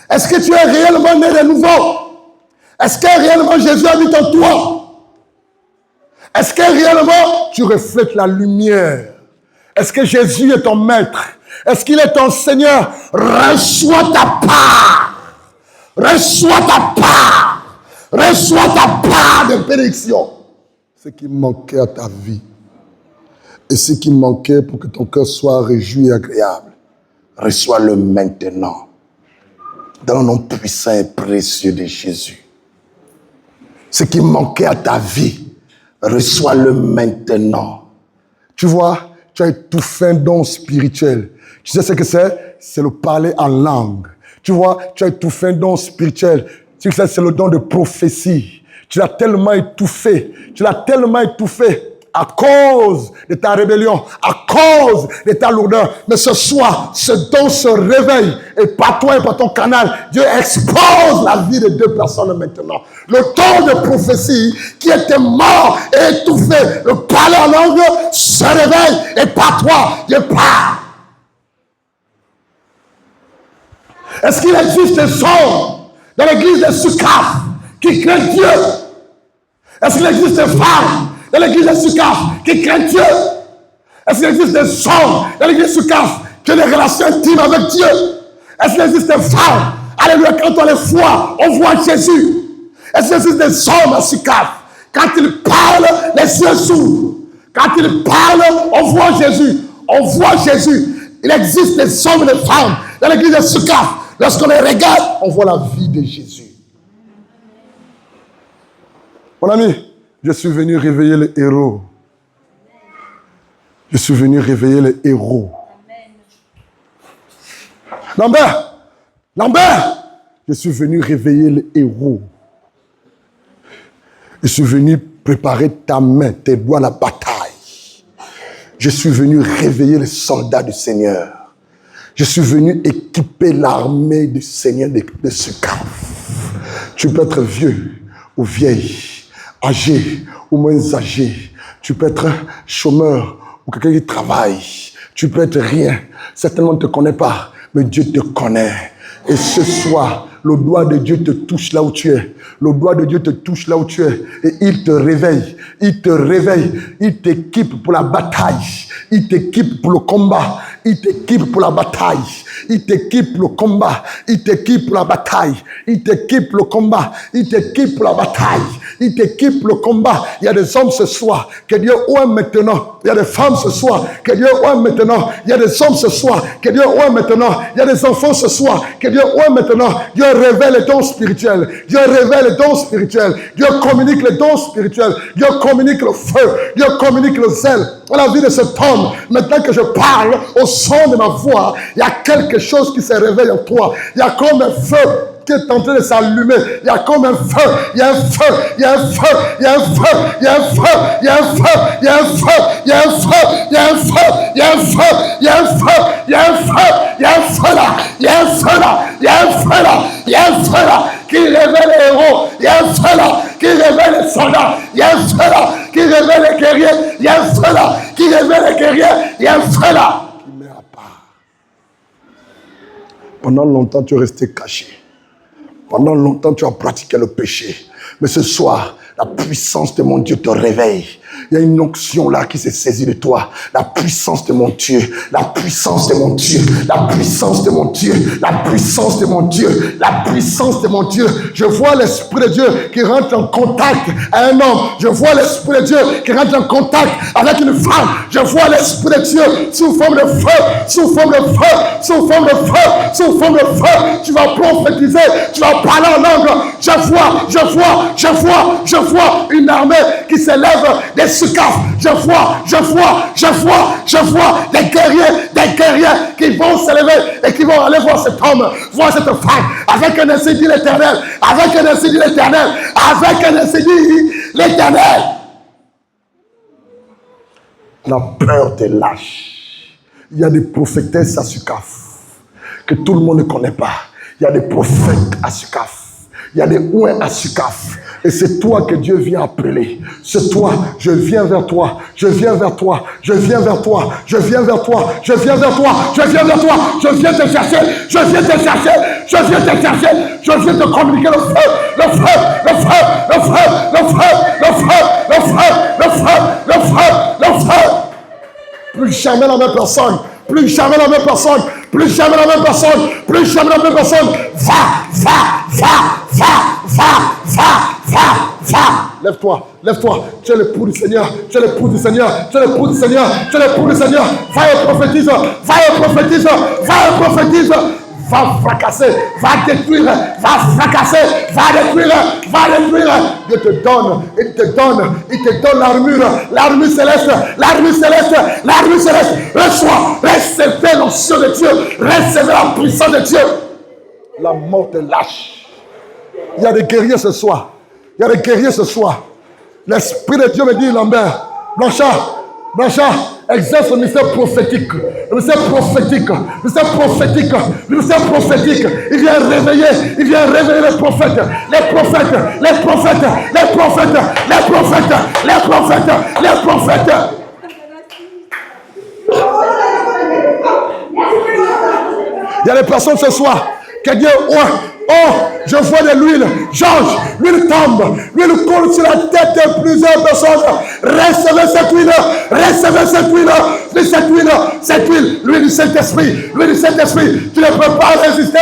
Est-ce que tu es réellement né de nouveau? Est-ce que réellement Jésus habite en toi? Est-ce que réellement tu reflètes la lumière? Est-ce que Jésus est ton maître? Est-ce qu'il est ton Seigneur? Reçois ta part. Reçois ta part. Reçois ta part de bénédiction. Ce qui manquait à ta vie et ce qui manquait pour que ton cœur soit réjoui et agréable, reçois-le maintenant. Dans le nom puissant et précieux de Jésus. Ce qui manquait à ta vie, reçois-le maintenant. Tu vois, tu as étouffé un don spirituel. Tu sais ce que c'est? C'est le parler en langue. Tu vois, tu as étouffé un don spirituel. Tu sais, c'est le don de prophétie. Tu l'as tellement étouffé. Tu l'as tellement étouffé à cause de ta rébellion, à cause de ta lourdeur. Mais ce soir, ce don se réveille. Et par toi et par ton canal, Dieu expose la vie de deux personnes maintenant. Le don de prophétie qui était mort et étouffé, le parler en langue se réveille. Et par toi, Dieu parle. Est-ce qu'il existe des hommes dans l'église de Soukaf qui craignent Dieu? Est-ce qu'il existe des femmes dans l'église de Soukaf qui craignent Dieu? Est-ce qu'il existe des hommes dans l'église de Soukaf qui ont des relations intimes avec Dieu? Est-ce qu'il existe des femmes? Alléluia, quand on les voit, on voit Jésus. Est-ce qu'il existe des hommes à Soukaf? Quand ils parlent, les yeux s'ouvrent. Quand ils parlent, on voit Jésus. On voit Jésus. Il existe des hommes et des femmes dans l'église de Soukaf. Lorsqu'on les regarde, on voit la vie de Jésus. Mon ami, je suis venu réveiller les héros. Je suis venu réveiller les héros. Lambert, je suis venu réveiller les héros. Je suis venu préparer ta main, tes doigts à la bataille. Je suis venu réveiller les soldats du Seigneur. Je suis venu équiper l'armée du Seigneur de Soukaf. Tu peux être vieux ou vieille, âgé ou moins âgé. Tu peux être chômeur ou quelqu'un qui travaille. Tu peux être rien. Certainement ne te connaît pas, mais Dieu te connaît. Et ce soir, le doigt de Dieu te touche là où tu es. Le doigt de Dieu te touche là où tu es. Et il te réveille. Il te réveille. Il t'équipe pour la bataille. Il t'équipe pour le combat. Il t'équipe pour la bataille. Il t'équipe pour le combat. Il t'équipe pour la bataille. Il t'équipe pour le combat. Il t'équipe pour la bataille. Il t'équipe pour le combat. Il y a des hommes ce soir que Dieu oint maintenant. Il y a des femmes ce soir que Dieu oint maintenant. Il y a des hommes ce soir que Dieu oint maintenant. Il y a des enfants ce soir que Dieu oint maintenant. Dieu révèle les dons spirituels. Dieu révèle les dons spirituels. Dieu communique les dons spirituels. Dieu communique le feu. Dieu communique le zèle. Dans la vie de cet homme, maintenant que je parle au son de ma voix, il y a quelque chose qui se réveille en toi. Il y a comme un feu qui est en train de s'allumer. Il y a comme un feu. Il y a un feu. Il y a un feu. Il y a un feu. Il y a un feu. Il y a un feu. Il y a un feu. Il y a un feu. Il y a un feu. Il y a un feu. Il y a un feu. Il y a un feu. Il y a un feu là. Il y a un feu là. Il y a un feu là. Il y a un feu là qui révèle les héros. Il y a un feu là qui révèle les soldats. Il y a un feu là qui révèle les guerriers. Il y a un feu là qui révèle les guerriers. Il y a un feu là qui met à part. Pendant longtemps, tu es resté caché. Pendant longtemps, tu as pratiqué le péché. Mais ce soir, la puissance de mon Dieu te réveille. Il y a une onction là qui s'est saisie de toi. La puissance de mon Dieu. La puissance de mon Dieu. La puissance de mon Dieu. La puissance de mon Dieu. La puissance de mon Dieu. Je vois l'Esprit de Dieu qui rentre en contact à un homme. Je vois l'Esprit de Dieu qui rentre en contact avec une femme. Je vois l'Esprit de Dieu sous forme de feu. Sous forme de feu. Sous forme de feu. Sous forme de feu. Tu vas prophétiser. Tu vas parler en langue. Je vois une armée qui s'élève des Soukaf. Je vois des guerriers qui vont s'élever et qui vont aller voir cet homme, voir cette femme, avec un ainsi dit l'Éternel, avec un ainsi dit l'Éternel, avec un ainsi dit l'Éternel. La peur te lâche. Il y a des prophétesses à Soukaf que tout le monde ne connaît pas. Il y a des prophètes à Soukaf. Il y a des ouins à Soukaf. Et c'est toi que Dieu vient appeler. C'est toi, je viens vers toi, je viens vers toi, je viens vers toi, je viens vers toi, je viens vers toi, je viens vers toi, je viens te chercher, je viens te chercher, je viens te chercher, je viens te communiquer le feu, le feu, le feu, le feu, le feu, le feu, le feu, le feu, le feu, le feu. Plus jamais la même personne, plus jamais la même personne, plus jamais la même personne, plus jamais la même personne. Va, va, va, va, va, va, va, va. Lève-toi, lève-toi. Tu es l'époux du Seigneur, tu es l'époux du Seigneur, tu es l'époux du Seigneur, tu es l'époux du Seigneur. Va et prophétise, va et prophétise, va et prophétise. Va fracasser, va détruire, va fracasser, va détruire, va détruire. Dieu te donne, il te donne l'armure céleste, l'armure céleste, l'armure céleste. Reçois, recevez l'onction de Dieu, recevez la puissance de Dieu. La mort te lâche. Il y a des guerriers ce soir. Il y a des guerriers ce soir. L'Esprit de Dieu me dit, Lambert, Blanchard, exerce le ministère prophétique. Le ministère prophétique. Le ministère prophétique. Le ministère prophétique. Il vient réveiller les prophètes. Les prophètes. Les prophètes. Les prophètes. Les prophètes. Les prophètes. Les prophètes. Il y a des personnes ce soir qui disent, oh, je vois de l'huile. Georges, l'huile tombe. L'huile coule sur la tête de plusieurs personnes. Recevez cette huile. Recevez cette huile. Cette huile. L'huile du Saint-Esprit. L'huile du Saint-Esprit. Tu ne peux pas résister.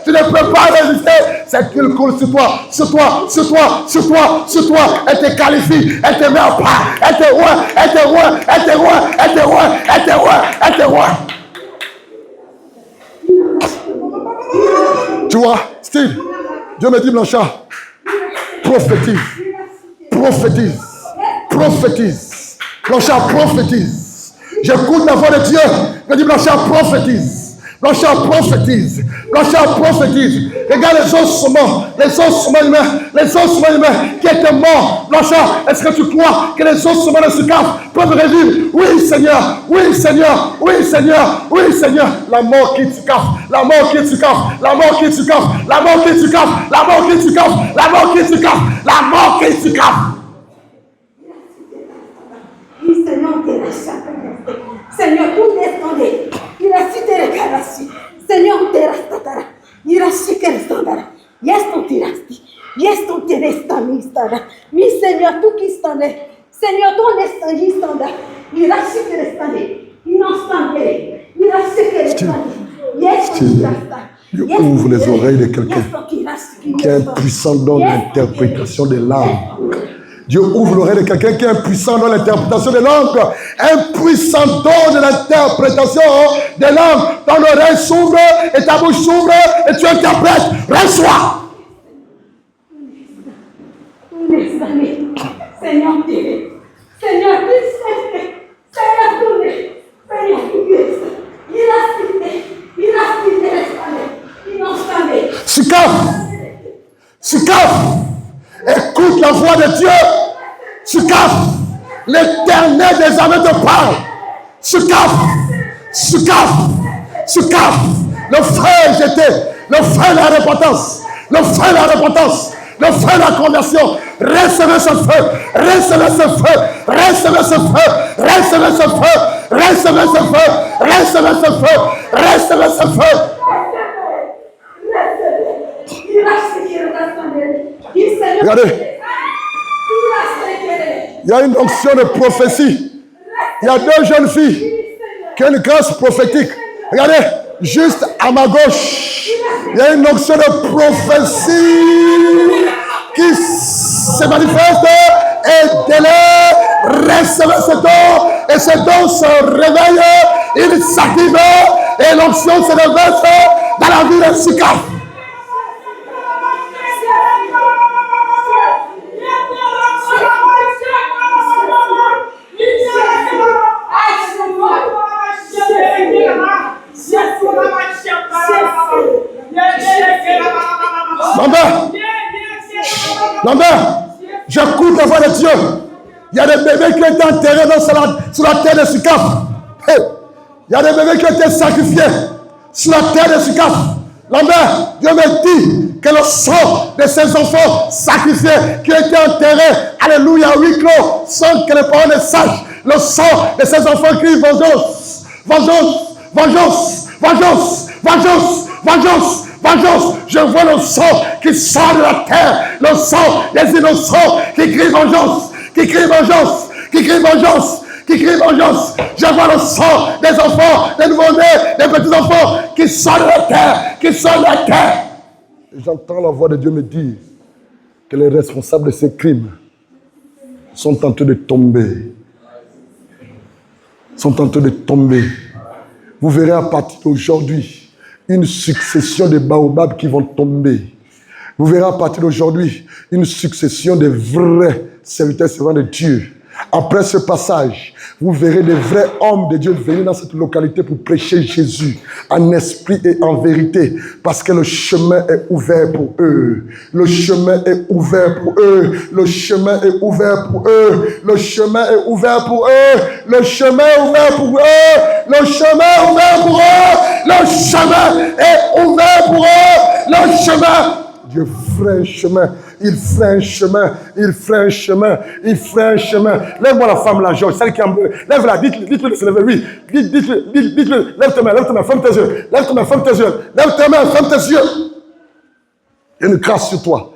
Tu ne peux pas résister. Cette huile coule sur toi. Sur toi. Sur toi. Sur toi. Sur toi. Elle te qualifie. Elle te met en pas. Elle te roi. Elle te roi. Elle te roi. Elle te roi. Elle te roi. Elle te roi. Tu vois, Steve, Dieu me dit, Blanchard, prophétise, prophétise, prophétise. Blanchard, prophétise. J'écoute la voix de Dieu. Il me dit, Blanchard, prophétise. Blanchard, prophétise. Blanchard, prophétise. Regarde les ossements humains qui étaient morts. Blanchard, est-ce que tu crois que les ossements de ce cadre peuvent revivre? Oui, Seigneur. Oui, Seigneur. Oui, Seigneur. Oui, Seigneur. La mort qui te caffe. La mort qui te caffe. La mort qui te caffe. La mort qui te caffe. La mort qui te caffe. La mort qui te caffe. La mort qui te caffe. Oui, Seigneur, Seigneur, tout descendait. Il a cité les carassis. Seigneur, tu es rastatara. Il a cité les standards. Yes, ton tirasti. Yes, ton tirastami standard. Oui, Seigneur, tout qui standait. Seigneur, ton estandi standard. Il a cité les standards. Il en standait. Il a cité les standards. Yes, ton tirasta. Dieu ouvre les oreilles de quelqu'un qui a un puissant don d'interprétation des langues. Dieu ouvre l'oreille de quelqu'un qui est impuissant dans l'interprétation des langues. Un puissant don de l'interprétation des langues. Ton oreille s'ouvre et ta bouche s'ouvre et tu interprètes. Reçois. Seigneur, Dieu. Seigneur, Dieu. Seigneur, tourne. Seigneur, Dieu. Il a cité. Il a cité l'escalier. Il a installé. Sukaf. Écoute la voix de Dieu. Sukaf. L'Éternel des armées te parle. Sukaf. Le feu est jeté. Le feu de la repentance. Le feu de la repentance. Le feu de la conversion. Recevez ce feu. Recevez ce feu. Recevez ce feu. Recevez ce feu. Recevez ce feu. Recevez ce feu. Recevez ce feu. Regardez. Il y a une onction de prophétie. Il y a deux jeunes filles qui ont une grâce prophétique. Regardez, juste à ma gauche, il y a une onction de prophétie qui se manifeste et délai. Recevez ce don et ce don se réveille, il s'active et l'onction se réveille dans la vie de Sukaf. Lambert, j'écoute la voix de Dieu. Il y a des bébés qui ont été enterrés sur la terre de Sukaf. Il y a des bébés qui ont été sacrifiés sur la terre de Sukaf. Lambert, Dieu me dit que le sang de ces enfants sacrifiés qui ont été enterrés, alléluia, à huis clos, sans que les parents ne sachent, le sang de ces enfants crie vengeance, vengeance, vengeance, vengeance, vengeance, vengeance, vengeance. Je vois le sang qui sort de la terre, le sang des innocents qui crie vengeance, qui crie vengeance, qui crie vengeance, qui crie vengeance. Je vois le sang des enfants, des nouveau-nés, des petits-enfants qui sortent de la terre, qui sortent de la terre. J'entends la voix de Dieu me dire que les responsables de ces crimes sont en train de tomber. Sont en train de tomber. Vous verrez à partir d'aujourd'hui une succession de baobabs qui vont tomber. Vous verrez à partir d'aujourd'hui une succession de vrais serviteurs servants de Dieu. Après ce passage, vous verrez des vrais hommes de Dieu venir dans cette localité pour prêcher Jésus en esprit et en vérité, parce que le chemin est ouvert pour eux. Le chemin est ouvert pour eux. Le chemin est ouvert pour eux. Le chemin est ouvert pour eux. Le chemin est ouvert pour eux. Le chemin est ouvert pour eux. Le chemin est ouvert pour eux. Le chemin. Dieu ferait un chemin. Il ferait un chemin, il ferait un chemin, il ferait un chemin. Lève-moi la femme là, Georges, celle qui est en bleu. Lève-la, dites-le de se lever, oui. Dites-le, lève tes mains, ferme tes yeux. Lève tes mains, ferme tes yeux. Lève tes mains, ferme tes yeux. Il y a une grâce sur toi.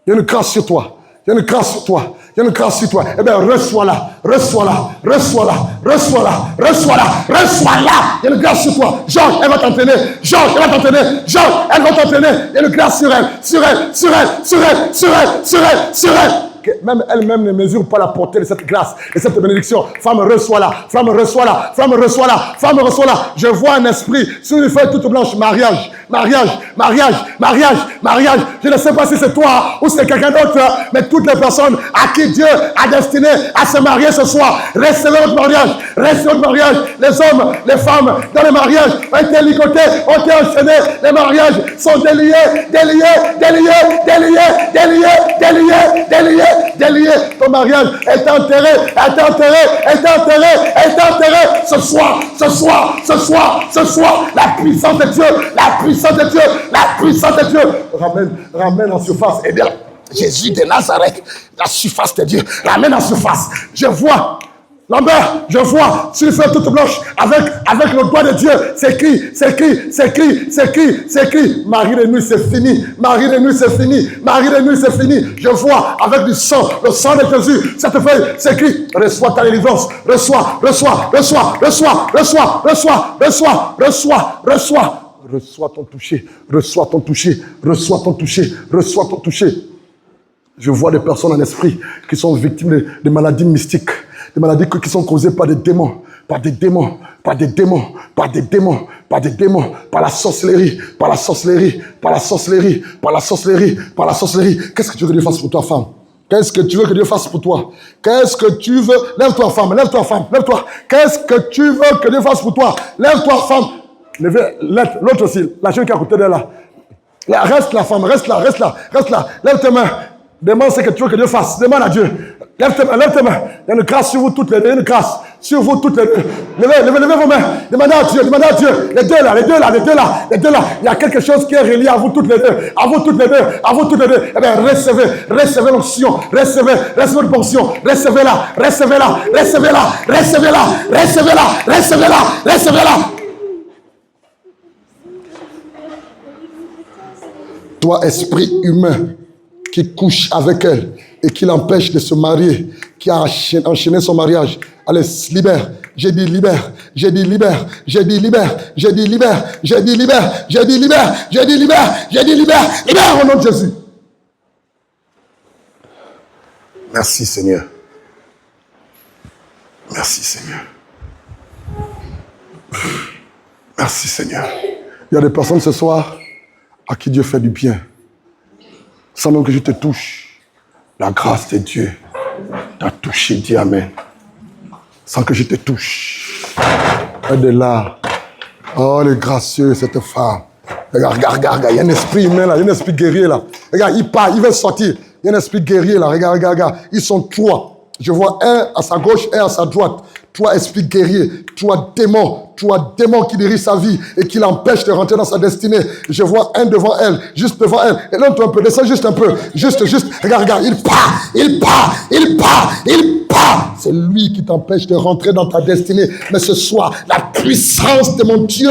Il y a une grâce sur toi. Il y a une grâce sur toi. Il y a une grâce sur toi. Eh bien, reçois-la, reçois-la, reçois-la, reçois-la, reçois-la, reçois-la. Il y a une grâce sur toi. Georges, elle va t'entraîner. Georges, elle va t'entraîner. Georges, elle va t'entraîner. Il y a une grâce sur elle, sur elle, sur elle, sur elle, sur elle, sur elle, sur elle. Même elle-même ne mesure pas la portée de cette grâce, de cette bénédiction. Femme, reçois-la. Femme, reçois-la. Femme, reçois-la. Femme, reçois-la. Je vois un esprit sur une feuille toute blanche. Mariage, mariage, mariage, mariage, mariage. Je ne sais pas si c'est toi ou c'est quelqu'un d'autre, mais toutes les personnes à qui Dieu a destiné à se marier ce soir, recevez votre mariage. Recevez votre mariage. Les hommes, les femmes dans le mariage ont été ligotés, ont été enchaînés. Les mariages sont déliés, déliés, déliés, déliés, déliés, déliés, déliés. Délié, ton mariage est enterré, est enterré, est enterré, est enterré. Ce soir, ce soir, ce soir, ce soir, la puissance de Dieu, la puissance de Dieu, la puissance de Dieu. Ramène en surface. Eh bien, Jésus de Nazareth, la surface de Dieu, ramène en surface. Je vois. Lambert, je vois sur une feuille toute blanche avec le doigt de Dieu, c'est écrit, c'est écrit, c'est écrit, c'est écrit, c'est écrit. Marie de nuit, c'est fini. Marie de nuit, c'est fini. Marie de nuit, c'est fini. Je vois avec du sang, le sang de Jésus, cette feuille, c'est écrit. Reçois ta délivrance. Reçois, reçois, reçois, reçois, reçois, reçois, reçois, reçois, reçois. Reçois ton toucher, reçois ton toucher, reçois ton toucher, reçois ton toucher. Je vois des personnes en esprit qui sont victimes de maladies mystiques. Des maladies qui sont causées par des démons, par des démons, par des démons, par des démons, par des démons, par la sorcellerie, par la sorcellerie, par la sorcellerie, par la sorcellerie, par la sorcellerie. Qu'est-ce que tu veux que Dieu fasse pour toi, femme? Qu'est-ce que tu veux que Dieu fasse pour toi? Qu'est-ce que tu veux? Lève-toi, femme, lève-toi, femme, lève-toi. Qu'est-ce que tu veux que Dieu fasse pour toi? Lève-toi, femme. Levez, l'autre aussi, la jeune qui est à côté d'elle là. Là. Reste là, femme, reste là, reste là, reste là. Lève tes mains. Demande ce que tu veux que Dieu fasse. Demande à Dieu. Lève tes mains, lève tes mains. Il y a une grâce sur vous toutes les deux. Il y a une grâce sur vous toutes les deux. Levez vos mains. Demandez à Dieu, demandez à Dieu. Les deux là, les deux là, les deux là, les deux là. Il y a quelque chose qui est relié à vous toutes les deux. À vous toutes les deux. À vous toutes les deux. Eh bien, recevez l'onction. Recevez une portion. Recevez-la, recevez-la, recevez-la, recevez-la, recevez-la, recevez-la, recevez-la. Toi, esprit humain, qui couche avec elle et qui l'empêche de se marier, qui a enchaîné son mariage. Allez, libère. J'ai dit libère. J'ai dit libère. J'ai dit libère. J'ai dit libère. J'ai dit libère. J'ai dit libère. J'ai dit libère. J'ai dit libère. Libère au nom de Jésus. Merci Seigneur. Merci Seigneur. Merci Seigneur. Il y a des personnes ce soir à qui Dieu fait du bien. Sans même que je te touche. La grâce de Dieu t'a touché, dis Amen. Sans que je te touche. Elle est là. Oh, le gracieux, cette femme. Regarde, regarde. Il y a un esprit humain là, il y a un esprit guerrier là. Regarde, il part, il veut sortir. Il y a un esprit guerrier là, regarde. Ils sont trois. Je vois un à sa gauche et à sa droite. toi esprit guerrier, toi démon qui dirige sa vie et qui l'empêche de rentrer dans sa destinée. Je vois un devant elle, juste devant elle. Et là, un peu, descends juste un peu. Juste, regarde, il part. C'est lui qui t'empêche de rentrer dans ta destinée. Mais ce soir, la puissance de mon Dieu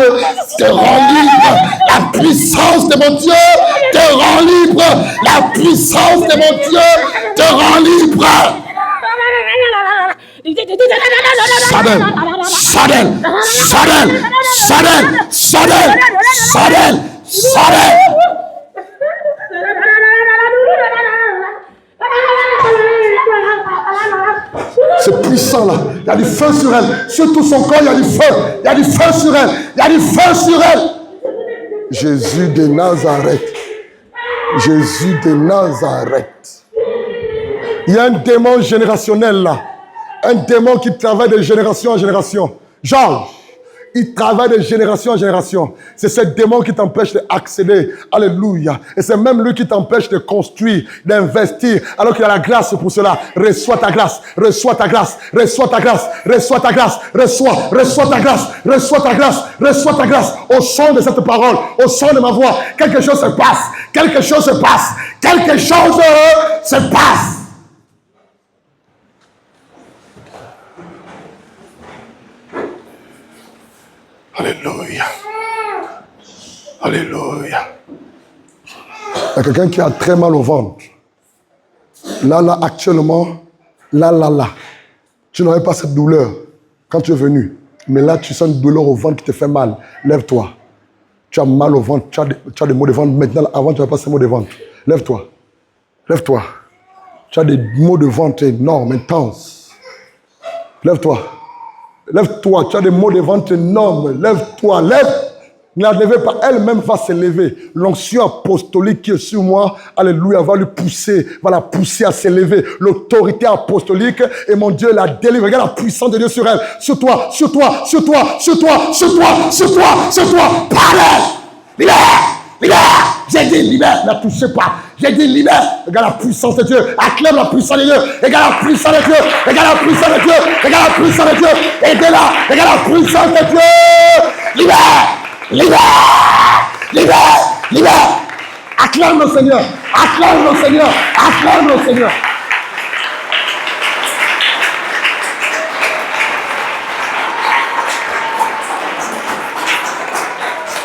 te rend libre. La puissance de mon Dieu te rend libre. La puissance de mon Dieu te rend libre. Sadel. C'est puissant là. Il y a du feu sur elle. Sur tout son corps, il y a du feu. Il y a du feu sur elle. Il y a du feu sur elle. Jésus de Nazareth. Jésus de Nazareth. Il y a un démon générationnel là. Un démon qui travaille de génération en génération. Georges, il travaille de génération en génération. C'est ce démon qui t'empêche d'accéder. Alléluia. Et c'est même lui qui t'empêche de construire, d'investir. Alors qu'il a la grâce pour cela. Reçois ta grâce. Reçois ta grâce. Reçois ta grâce. Reçois ta grâce. Reçois ta grâce. Reçois ta grâce. Reçois ta grâce. Au son de cette parole, au son de ma voix, quelque chose se passe. Quelque chose se passe. Quelque chose se passe. Alléluia. Alléluia. Il y a quelqu'un qui a très mal au ventre. Là, actuellement, là. Tu n'avais pas cette douleur quand tu es venu. Mais là, tu sens une douleur au ventre qui te fait mal. Lève-toi. Tu as mal au ventre. Tu as des maux de ventre. Maintenant, avant, tu n'avais pas ces maux de ventre. Lève-toi. Lève-toi. Tu as des maux de ventre énormes, intenses. Lève-toi. Lève-toi, tu as des maux de ventre énormes. Lève-toi, lève. Ne la levez pas, elle-même va se lever. L'onction apostolique qui est sur moi, alléluia, va lui pousser, va la pousser à se lever. L'autorité apostolique, et mon Dieu la délivre. Regarde la puissance de Dieu sur elle. Sur toi. Parle! Libère! J'ai dit libère, ne la touchez pas. J'ai dit libère. Regarde la puissance de Dieu. Acclame la puissance de Dieu. Regarde la puissance de Dieu. Regarde la puissance de Dieu. Regarde la puissance de Dieu. Aidez-la. Regarde la puissance de Dieu. Libère. Acclame le Seigneur.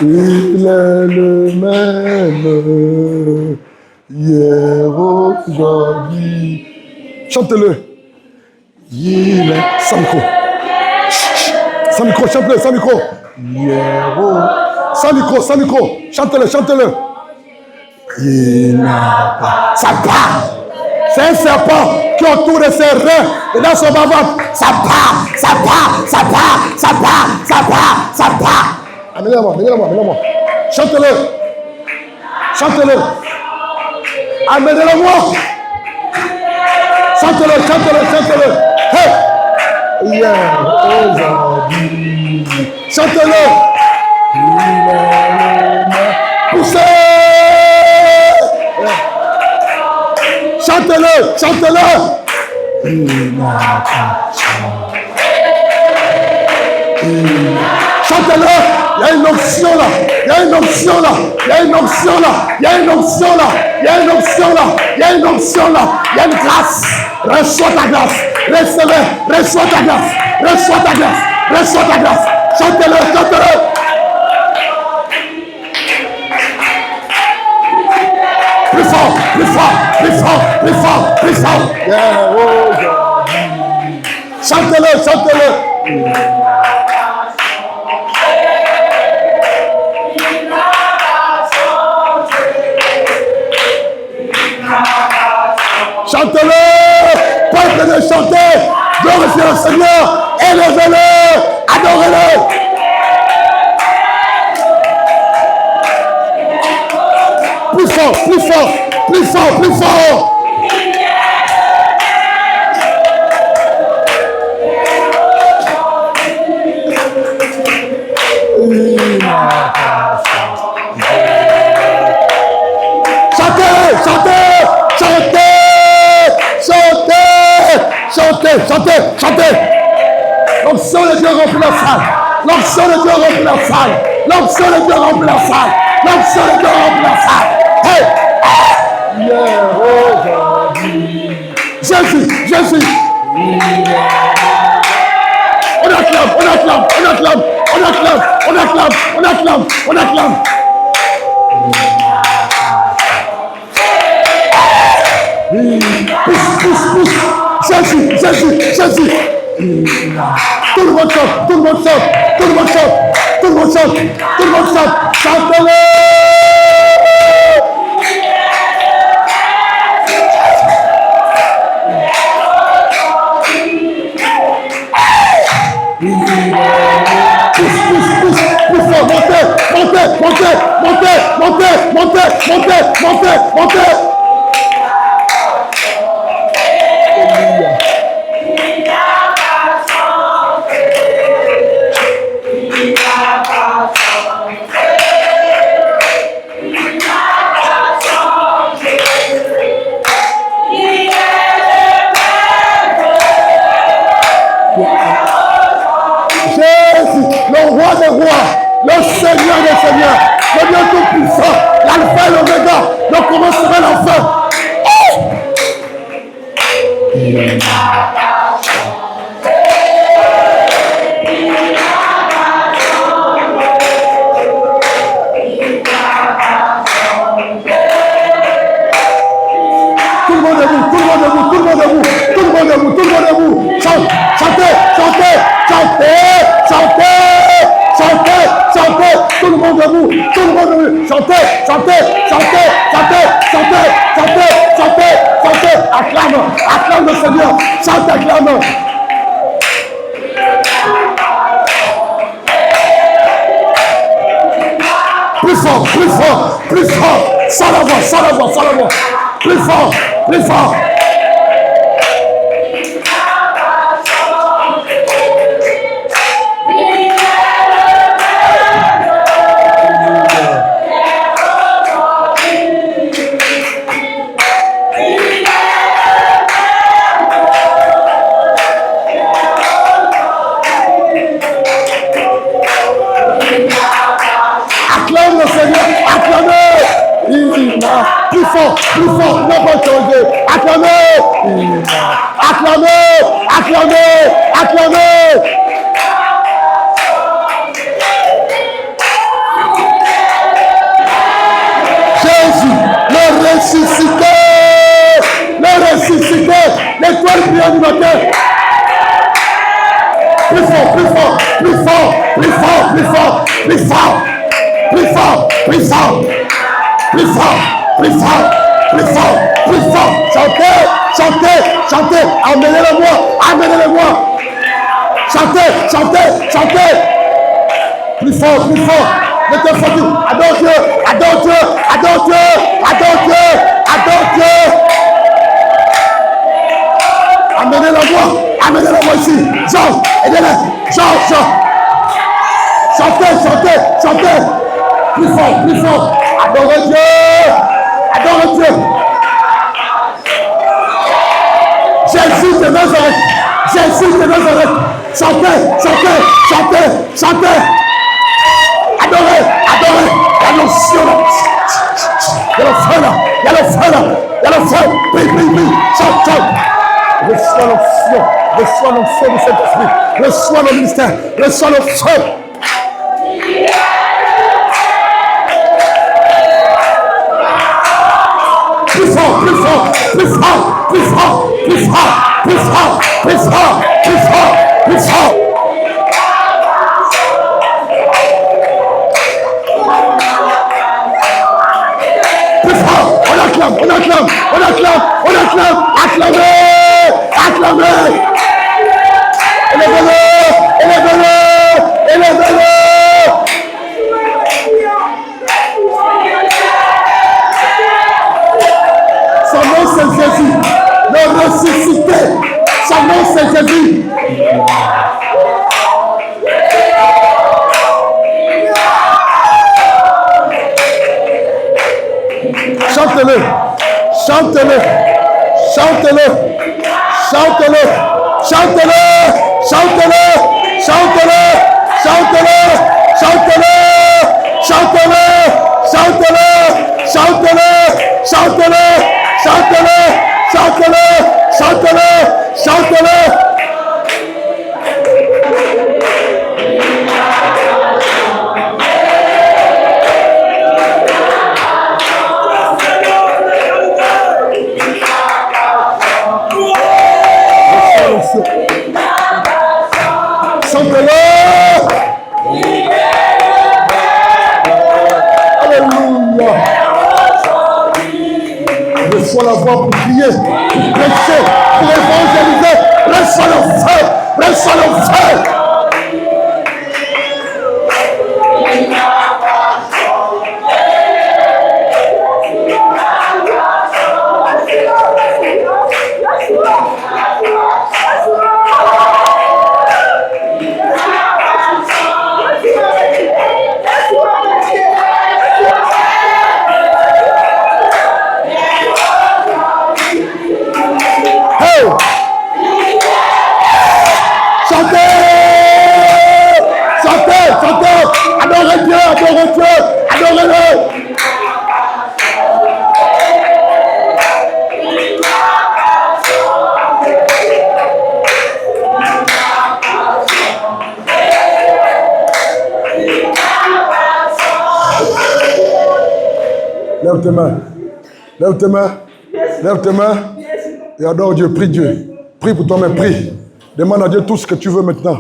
Il est le même hier, aujourd'hui. Chante-le. Il est... Sans micro. Chante-le, sans micro. Hier, sans micro. Chante-le. Il n'a pas... Ça part. C'est un serpent qui est autour de ses reins et dans son bas-ventre. Ça part. Amenez-le-moi. Chante-le. Amenez-le-moi. Chante-le. Hey. Hier, aujourd'hui. Chante-le. Poussez. Chante-le. Chante-le. Il y a une onction là. Il y a une onction là. Il y a une grâce. Reçois ta grâce. Reçois ta grâce. Chante-le. Plus fort. Chante-le. Chante-le, peuple de chanter, glorifiez le Seigneur, élevez-le, adorez-le. Plus fort. Chantez. L'onction de Dieu remplit la salle. L'onction de Dieu remplit la salle. L'onction de Dieu remplit la salle. L'onction de Dieu remplit la salle. Hey! Jésus, Jésus. On acclame, on acclame, on acclame, on acclame, on acclame, on acclame, on acclame. Pousse. Jésus, Jésus, Jésus. Tout le monde chante, tout le monde chante, tout le monde chante, tout le monde chante, tout le monde chante. Chantez-le. Pousse, plus fort, montez. Jésus, le roi des rois, le Seigneur des seigneurs, le Dieu tout-puissant, l'alpha et l'oméga, le commencement et la fin. Tout le monde debout. Chantez. Tout le monde debout. Chantez. Acclame le Seigneur. Chante, acclame. Plus fort. Sans la voix. Plus fort. Acclame le Seigneur, acclamez. Plus fort, n'a pas changé. Acclamez. Jésus, le ressuscité, l'étoile brillante du matin. Plus fort. Chantez. Amenez-le-moi. Chantez. Plus fort. Ne te fatigue. Adore Dieu. Amenez-le-moi ici. Jean, aidez-le. Jean. Chantez. Plus fort. Adore Dieu. Jésus de Nazareth. Chantez. Adorez. Il y a l'onction là. Il y a le feu là. Prie. Chante. Reçois l'onction du Saint-Esprit. Reçois le ministère. Reçois le feu. Plus fort. On acclame. Acclamez. Élevez-le. Son nom c'est Jésus, le ressuscité. Son nom c'est Jésus. Chantez-le. chantez-le, chantez-le, chantez-le, chantez-le, chantez-le, chantez-le, chantez-le, chantez-le, chantez-le, chantez-le, chantez-le. Chantez-le. Alléluia. Reçois la voix pour crier, pour prêcher, pour évangéliser. Reçois le feu, reçois le feu. Lève tes mains. Lève tes mains. Lève tes mains. Et adore Dieu. Prie Dieu. Prie pour toi-même. Prie. Demande à Dieu tout ce que tu veux maintenant.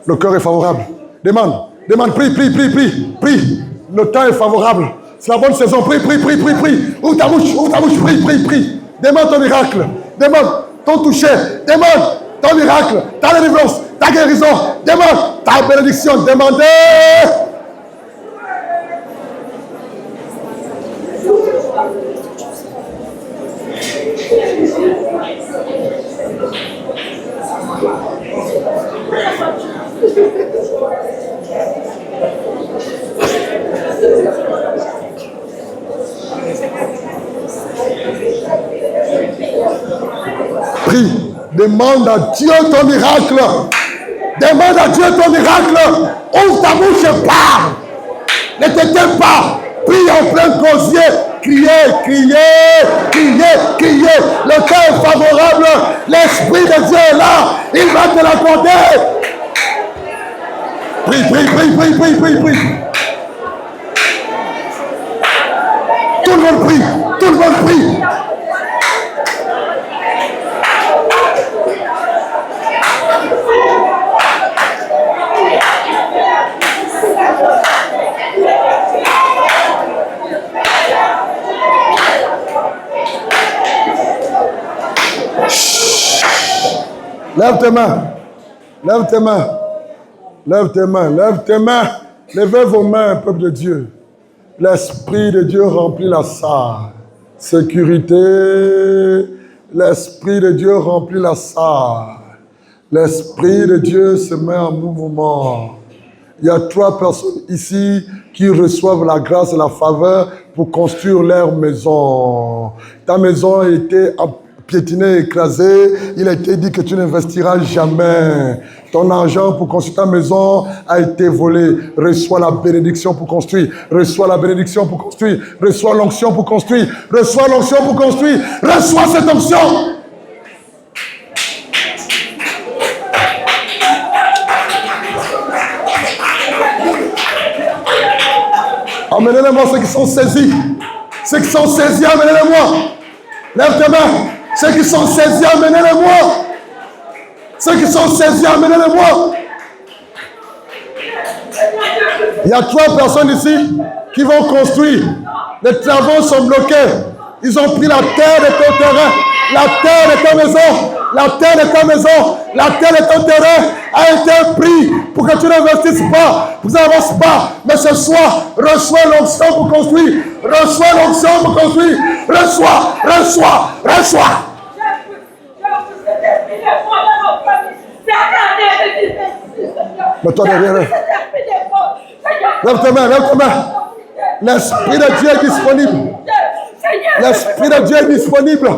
Le cœur est favorable. Demande. Demande. Prie, prie, prie, prie. Prie. Le temps est favorable. C'est la bonne saison. Prie, prie, prie, prie, prie. Ouvre ta bouche. Ouvre ta bouche. Prie, prie, prie. Demande ton miracle. Demande ton toucher. Demande ton miracle. Ta délivrance. Ta guérison. Demande ta bénédiction. Demandez. Prie, demande à Dieu ton miracle. Demande à Dieu ton miracle. Ouvre ta bouche et parle. Ne t'éteins pas. Prie en plein gosier. Criez, criez, criez, criez. Le temps est favorable. L'Esprit de Dieu est là. Il va te l'accorder. Prie, prie, prie, prie, prie, prie, prie. Tout le monde prie. Tout le monde prie. Lève tes mains. Lève tes mains. Lève tes mains. Lève tes mains. Levez vos mains, peuple de Dieu. L'Esprit de Dieu remplit la salle. Sécurité. L'Esprit de Dieu remplit la salle. L'Esprit de Dieu se met en mouvement. Il y a 3 personnes ici qui reçoivent la grâce et la faveur pour construire leur maison. Ta maison a été piétiné, écrasé, il a été dit que tu n'investiras jamais. Ton argent pour construire ta maison a été volé. Reçois la bénédiction pour construire. Reçois la bénédiction pour construire. Reçois l'onction pour construire. Reçois l'onction pour construire. Reçois cette onction. Amenez-les-moi ceux qui sont saisis. Ceux qui sont saisis, amenez-les-moi. Lève tes mains. Ceux qui sont saisis, amenez-les-moi. Ceux qui sont saisis, amenez-les-moi. Il y a 3 personnes ici qui vont construire. Les travaux sont bloqués. Ils ont pris la terre de ton terrain. La terre de ta maison. La terre de ta maison. La terre de ton terrain a été pris pour que tu n'investisses pas, pour que tu n'avances pas. Mais ce soir, reçois l'onction pour construire. Reçois l'onction pour construire. Reçois, reçois, reçois. Mets-toi derrière eux. Lève tes mains, lève tes mains. L'Esprit de Dieu est disponible. L'Esprit de Dieu est disponible.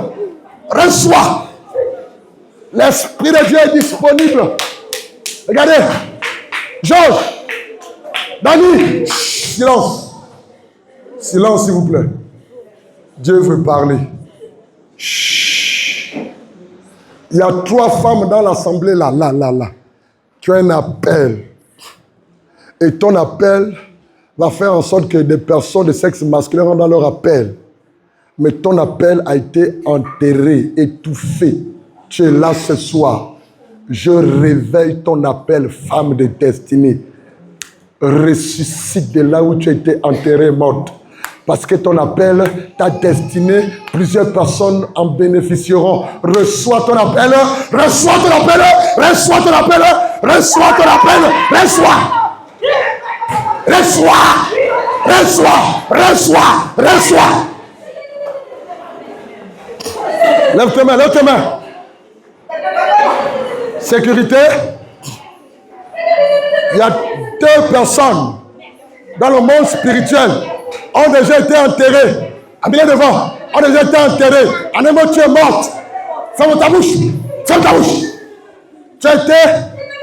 Reçois. L'Esprit de Dieu est disponible. Regardez. Georges. Dani. Silence. Silence, s'il vous plaît. Dieu veut parler. Chut. Il y a 3 femmes dans l'assemblée là. Tu as un appel. Et ton appel va faire en sorte que des personnes de sexe masculin rentrent dans leur appel. Mais ton appel a été enterré, étouffé. Tu es là ce soir. Je réveille ton appel, femme de destinée. Ressuscite de là où tu as été enterré, morte. Parce que ton appel, ta destinée, plusieurs personnes en bénéficieront. Reçois ton appel, reçois ton appel, reçois ton appel, reçois ton appel, reçois. Reçois. Lève tes mains. Sécurité. Il y a 2 personnes dans le monde spirituel ont déjà été enterrées. Amenez devant. Ont déjà été enterrées. En un mot, tu es morte. Ferme ta bouche. Tu as été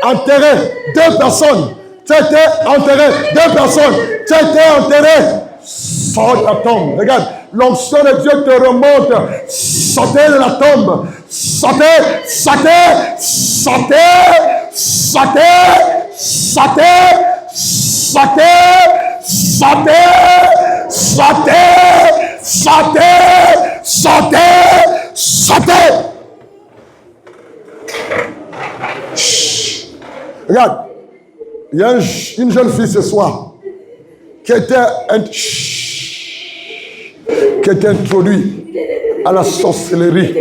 enterré. 2 personnes. Tu as été enterré. 2 personnes. Tu as été enterré. Sors de la tombe. Regarde. L'onction de Dieu te remonte. Sortez de la tombe. Sortez. Regarde. Il y a une jeune fille ce soir qui était introduite à la sorcellerie.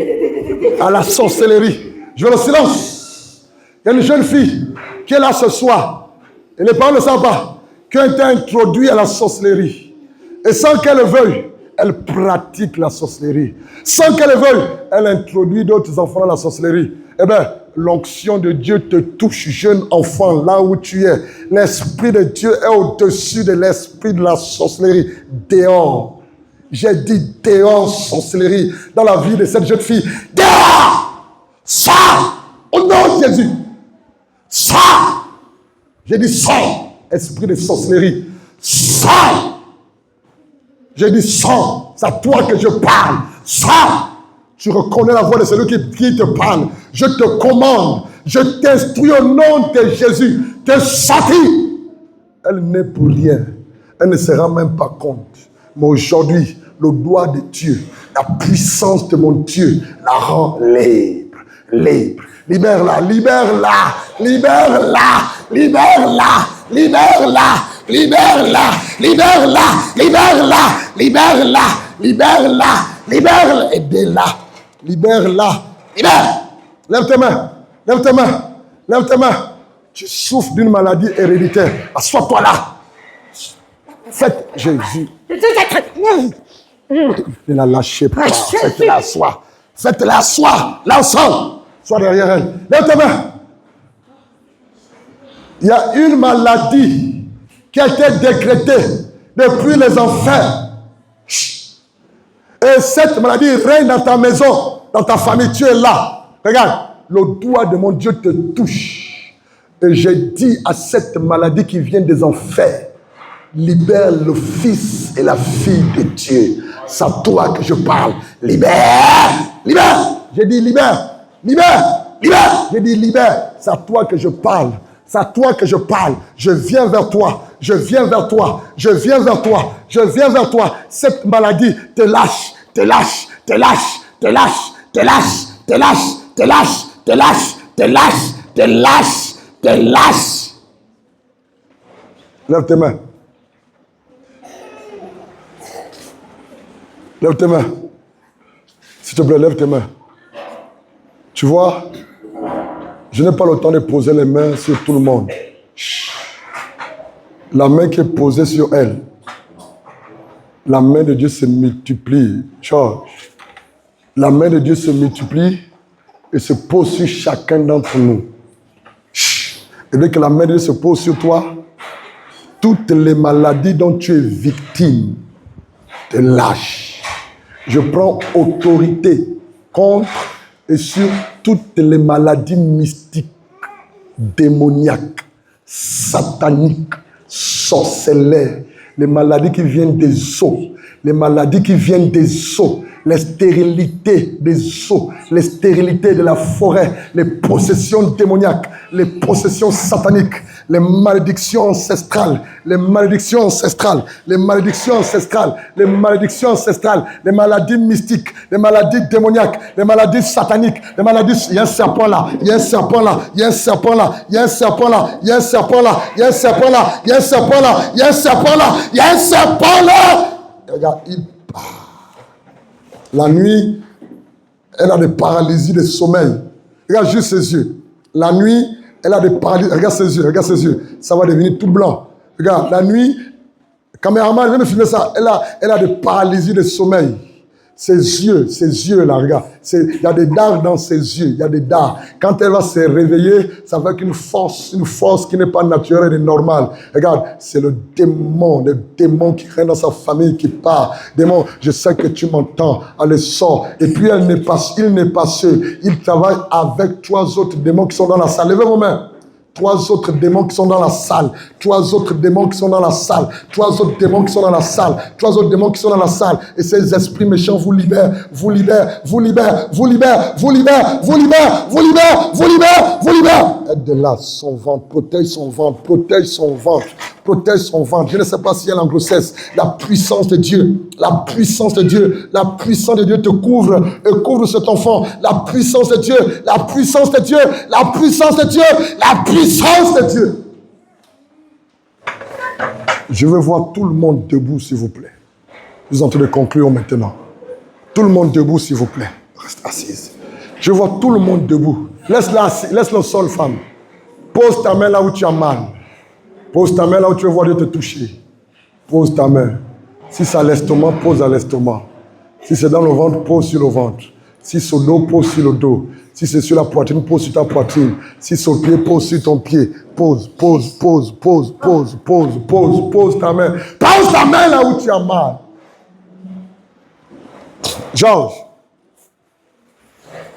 Je veux le silence. Il y a une jeune fille qui est là ce soir. Et les parents ne savent pas. Qui a été introduite à la sorcellerie. Et sans qu'elle le veuille, elle pratique la sorcellerie. Sans qu'elle le veuille, elle introduit d'autres enfants à la sorcellerie. Eh bien, l'onction de Dieu te touche, jeune enfant, là où tu es. L'Esprit de Dieu est au-dessus de l'esprit de la sorcellerie. Dehors. J'ai dit dehors, sorcellerie, dans la vie de cette jeune fille. Dehors! Sors! Au nom de Jésus! Sors! J'ai dit sors! Esprit de sorcellerie. Sors! J'ai dit sors! C'est à toi que je parle. Sors! Tu reconnais la voix de celui qui te parle. Je te commande. Je t'instruis au nom de Jésus de sortir. Elle n'est pour rien. Elle ne se rend même pas compte. Mais aujourd'hui, le doigt de Dieu, la puissance de mon Dieu la rend libre. Libère-la. Aidez-la. Libère. Lève tes mains. Tu souffres d'une maladie héréditaire. Assois-toi là. Faites Jésus. Ne la lâchez pas. Faites-la asseoir. Là ensemble. Sois derrière elle. Lève tes mains. Il y a une maladie qui a été décrétée depuis les enfers. Et cette maladie règne dans ta maison, dans ta famille. Tu es là. Regarde, le doigt de mon Dieu te touche. Et j'ai dit à cette maladie qui vient des enfers, libère le fils et la fille de Dieu. C'est à toi que je parle. Libère. J'ai dit libère. J'ai dit libère. C'est à toi que je parle. Je viens vers toi. Cette maladie te lâche. Lève tes mains. S'il te plaît, lève tes mains. Tu vois, je n'ai pas le temps de poser les mains sur tout le monde. La main qui est posée sur elle, la main de Dieu se multiplie. Georges, la main de Dieu se multiplie et se pose sur chacun d'entre nous. Et dès que la main de Dieu se pose sur toi, toutes les maladies dont tu es victime te lâchent. Je prends autorité contre et sur toutes les maladies mystiques démoniaques, sataniques, sorcelleries, les maladies qui viennent des os, les maladies qui viennent des os, les stérilités des os, les stérilités de la forêt, les possessions démoniaques, les possessions sataniques, les malédictions ancestrales, les malédictions ancestrales, les malédictions ancestrales, les malédictions ancestrales, les maladies mystiques, les maladies démoniaques, les maladies sataniques, les maladies... Il y a un serpent là, il y a un serpent là, il y a un serpent là, il y a un serpent là, il y a un serpent là, il y a un serpent là, il y a un serpent là, il y a un serpent là, il y a un serpent là. Regarde, la nuit, elle a des paralysies de sommeil. Regarde juste ses yeux. La nuit, elle a des paralysies. Regarde ses yeux, regarde ses yeux. Ça va devenir tout blanc. Regarde, la nuit, caméraman, je viens de filmer ça. Elle a des paralysies de sommeil. Ses yeux là, regarde. Il y a des dards dans ses yeux, il y a des dards. Quand elle va se réveiller, ça va être une force qui n'est pas naturelle et normale. Regarde, c'est le démon qui règne dans sa famille qui part. Démon, je sais que tu m'entends, allez, sors. Et puis il n'est pas seul. Il travaille avec 3 autres démons qui sont dans la salle. Levez vos mains. 3 autres démons qui sont dans la salle. 3 autres démons qui sont dans la salle. 3 autres démons qui sont dans la salle. 3 autres démons qui sont dans la salle. Et ces esprits méchants vous libèrent, vous libèrent, vous libèrent, vous libèrent, vous libèrent, vous libèrent, vous libèrent, vous libèrent, vous libèrent. Aide de là son ventre, protège son ventre, protège son ventre, protège son ventre. Je ne sais pas si elle est en grossesse. La puissance de Dieu, la puissance de Dieu, la puissance de Dieu te couvre et couvre cet enfant. La puissance de Dieu, la puissance de Dieu, la puissance de Dieu, la puissance de Dieu. Je veux voir tout le monde debout, s'il vous plaît. Nous sommes en train de conclure maintenant. Tout le monde debout, s'il vous plaît. Reste assise. Je vois tout le monde debout. Laisse-le au sol, femme. Pose ta main là où tu as mal. Pose ta main là où tu veux voir Dieu te toucher. Pose ta main. Si c'est à l'estomac, pose à l'estomac. Si c'est dans le ventre, pose sur le ventre. Si c'est au dos, pose sur le dos. Si c'est sur la poitrine, pose sur ta poitrine. Si c'est au pied, pose sur ton pied. Pose ta main. Pose ta main là où tu as mal. Georges,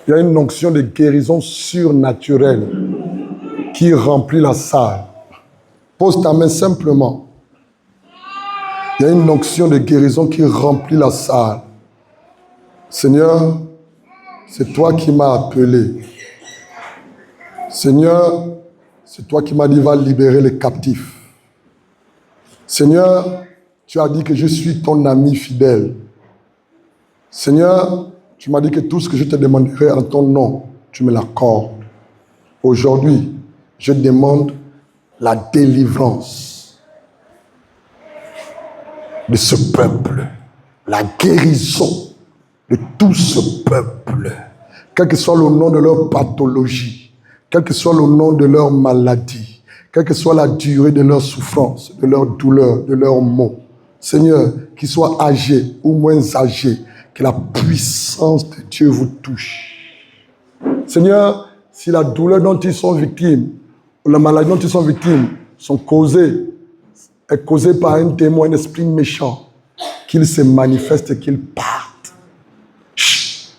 il y a une onction de guérison surnaturelle qui remplit la salle. Pose ta main simplement. Il y a une onction de guérison qui remplit la salle. Seigneur, c'est toi qui m'as appelé. Seigneur, c'est toi qui m'as dit va libérer les captifs. Seigneur, tu as dit que je suis ton ami fidèle. Seigneur, tu m'as dit que tout ce que je te demanderai en ton nom, tu me l'accordes. Aujourd'hui, je demande la délivrance de ce peuple, la guérison de tout ce peuple, quel que soit le nom de leur pathologie, quel que soit le nom de leur maladie, quelle que soit la durée de leur souffrance, de leur douleur, de leurs maux. Seigneur, qu'ils soient âgés ou moins âgés, que la puissance de Dieu vous touche. Seigneur, si la douleur dont ils sont victimes, ou la maladie dont ils sont victimes, est causée par un démon, un esprit méchant, qu'il se manifeste et qu'il parte.